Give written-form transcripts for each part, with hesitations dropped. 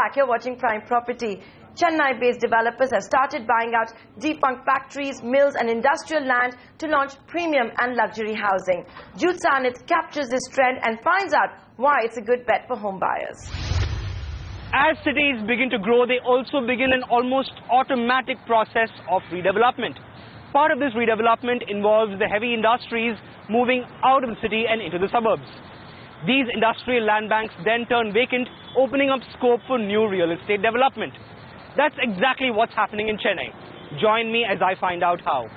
back. You're watching Prime Property. Chennai-based developers have started buying out defunct factories, mills and industrial land to launch premium and luxury housing. Jude Sanith captures this trend and finds out why it's a good bet for home buyers. As cities begin to grow, they also begin an almost automatic process of redevelopment. Part of this redevelopment involves the heavy industries moving out of the city and into the suburbs. These industrial land banks then turn vacant, opening up scope for new real estate development. That's exactly what's happening in Chennai. Join me as I find out how.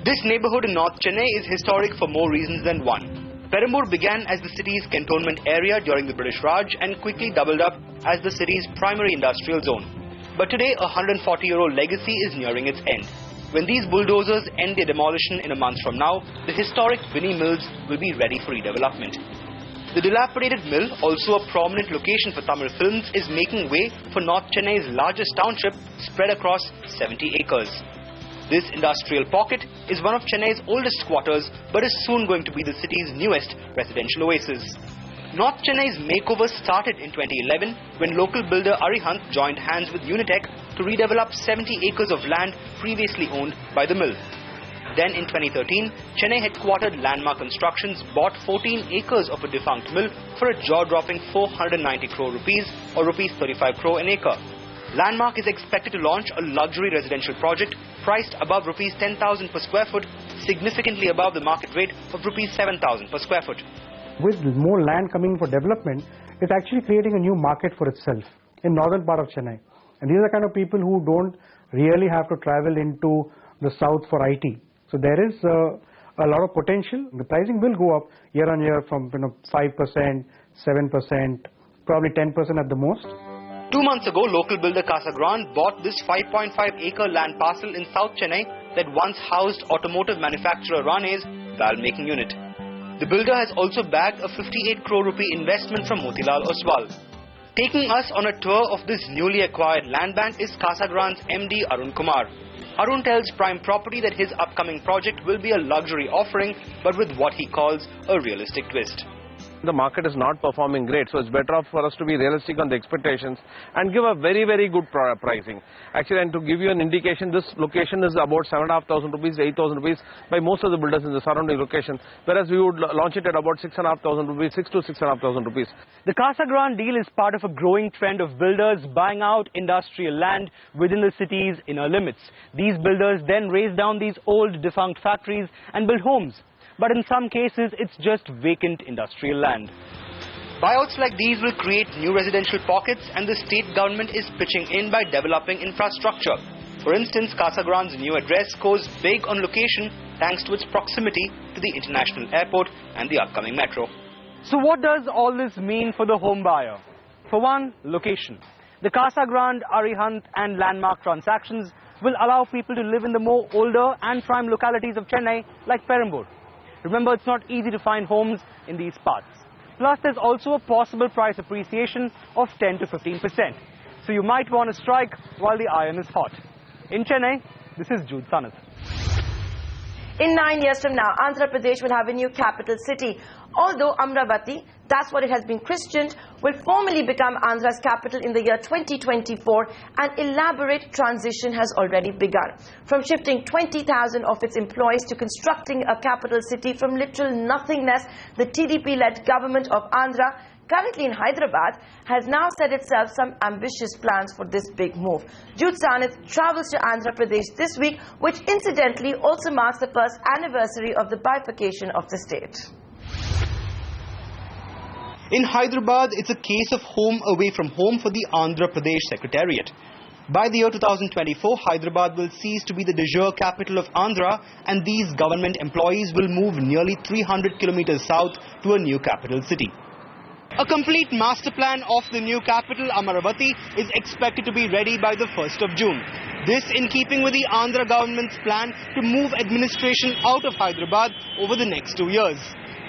This neighborhood in North Chennai is historic for more reasons than one. Perambur began as the city's cantonment area during the British Raj and quickly doubled up as the city's primary industrial zone. But today, a 140-year-old legacy is nearing its end. When these bulldozers end their demolition in a month from now, the historic Vinny Mills will be ready for redevelopment. The dilapidated mill, also a prominent location for Tamil films, is making way for North Chennai's largest township, spread across 70 acres. This industrial pocket is one of Chennai's oldest quarters, but is soon going to be the city's newest residential oasis. North Chennai's makeover started in 2011 when local builder Arihant joined hands with Unitech to redevelop 70 acres of land previously owned by the mill. Then in 2013, Chennai headquartered Landmark Constructions bought 14 acres of a defunct mill for a jaw-dropping 490 crore rupees or rupees 35 crore an acre. Landmark is expected to launch a luxury residential project priced above rupees 10,000 per square foot, significantly above the market rate of rupees 7,000 per square foot. With more land coming for development, it's actually creating a new market for itself in northern part of Chennai. And these are the kind of people who don't really have to travel into the south for IT. So there is a lot of potential. The pricing will go up year on year from 5%, 7%, probably 10% at the most. 2 months ago, local builder Casa Grande bought this 5.5-acre land parcel in South Chennai that once housed automotive manufacturer Rane's valve making unit. The builder has also bagged a 58 crore rupee investment from Motilal Oswal. Taking us on a tour of this newly acquired land bank is Casa Grande's MD Arun Kumar. Arun tells Prime Property that his upcoming project will be a luxury offering, but with what he calls a realistic twist. The market is not performing great, so it's better off for us to be realistic on the expectations and give a very, very good pricing. Actually, and to give you an indication, this location is about 7,500 rupees, 8,000 rupees by most of the builders in the surrounding location, whereas we would launch it at about 6,500 rupees, 6,000 to 6,500 rupees. The Casa Grande deal is part of a growing trend of builders buying out industrial land within the city's inner limits. These builders then raise down these old defunct factories and build homes. But in some cases, it's just vacant industrial land. Buyouts like these will create new residential pockets, and the state government is pitching in by developing infrastructure. For instance, Casa Grande's new address goes big on location thanks to its proximity to the international airport and the upcoming metro. So what does all this mean for the home buyer? For one, location. The Casa Grande, Arihant and Landmark transactions will allow people to live in the more older and prime localities of Chennai like Perambur. Remember, it's not easy to find homes in these parts. Plus, there's also a possible price appreciation of 10 to 15%. So you might want to strike while the iron is hot. In Chennai, this is Jude Sanith. In 9 years from now, Andhra Pradesh will have a new capital city. Although Amravati, that's what it has been christened, will formally become Andhra's capital in the year 2024, an elaborate transition has already begun. From shifting 20,000 of its employees to constructing a capital city from literal nothingness, the TDP-led government of Andhra, currently in Hyderabad, has now set itself some ambitious plans for this big move. Jude Sanith travels to Andhra Pradesh this week, which incidentally also marks the first anniversary of the bifurcation of the state. In Hyderabad, it's a case of home away from home for the Andhra Pradesh Secretariat. By the year 2024, Hyderabad will cease to be the de jure capital of Andhra, and these government employees will move nearly 300 kilometers south to a new capital city. A complete master plan of the new capital, Amaravati, is expected to be ready by the 1st of June. This in keeping with the Andhra government's plan to move administration out of Hyderabad over the next 2 years.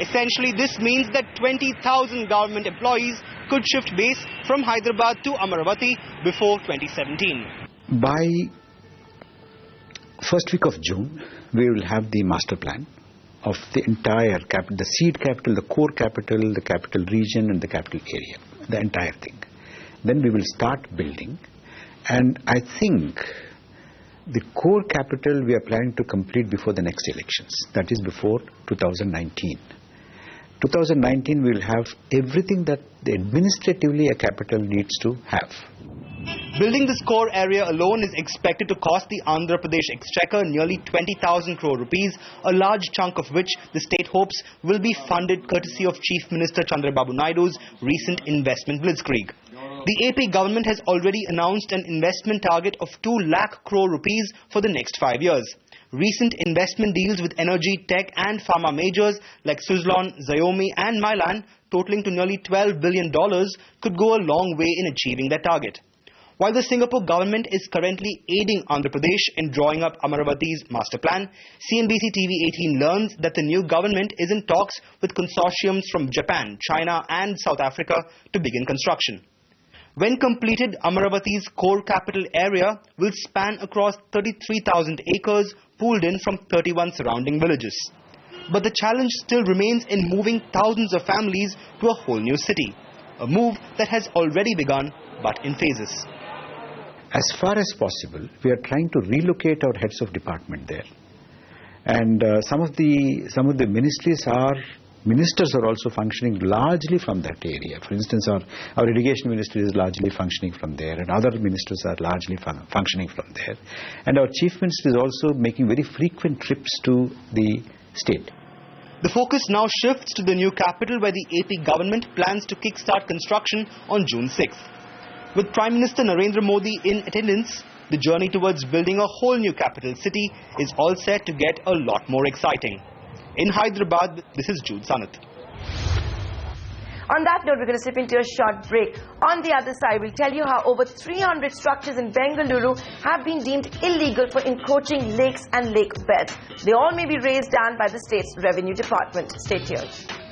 Essentially, this means that 20,000 government employees could shift base from Hyderabad to Amaravati before 2017. By first week of June, we will have the master plan. of the entire capital, the seed capital, the core capital, the capital region and the capital area, the entire thing. Then we will start building, and I think the core capital we are planning to complete before the next elections, that is before 2019. 2019 we will have everything that administratively a capital needs to have. Building this core area alone is expected to cost the Andhra Pradesh exchequer nearly 20,000 crore rupees, a large chunk of which the state hopes will be funded courtesy of Chief Minister Chandrababu Naidu's recent investment blitzkrieg. The AP government has already announced an investment target of 2 lakh crore rupees for the next 5 years. Recent investment deals with energy, tech and pharma majors like Suzlon, Xiaomi and Mylan, totaling to nearly $12 billion, could go a long way in achieving that target. While the Singapore government is currently aiding Andhra Pradesh in drawing up Amaravati's master plan, CNBC TV 18 learns that the new government is in talks with consortiums from Japan, China and South Africa to begin construction. When completed, Amaravati's core capital area will span across 33,000 acres pooled in from 31 surrounding villages. But the challenge still remains in moving thousands of families to a whole new city, a move that has already begun but in phases. As far as possible, we are trying to relocate our heads of department there. And some of the ministers are also functioning largely from that area. For instance, our irrigation ministry is largely functioning from there, and other ministers are largely functioning from there. And our chief minister is also making very frequent trips to the state. The focus now shifts to the new capital, where the AP government plans to kickstart construction on June 6th. With Prime Minister Narendra Modi in attendance, the journey towards building a whole new capital city is all set to get a lot more exciting. In Hyderabad, this is Jude Sanath. On that note, we're going to slip into a short break. On the other side, we'll tell you how over 300 structures in Bengaluru have been deemed illegal for encroaching lakes and lake beds. They all may be raised down by the state's revenue department. Stay tuned.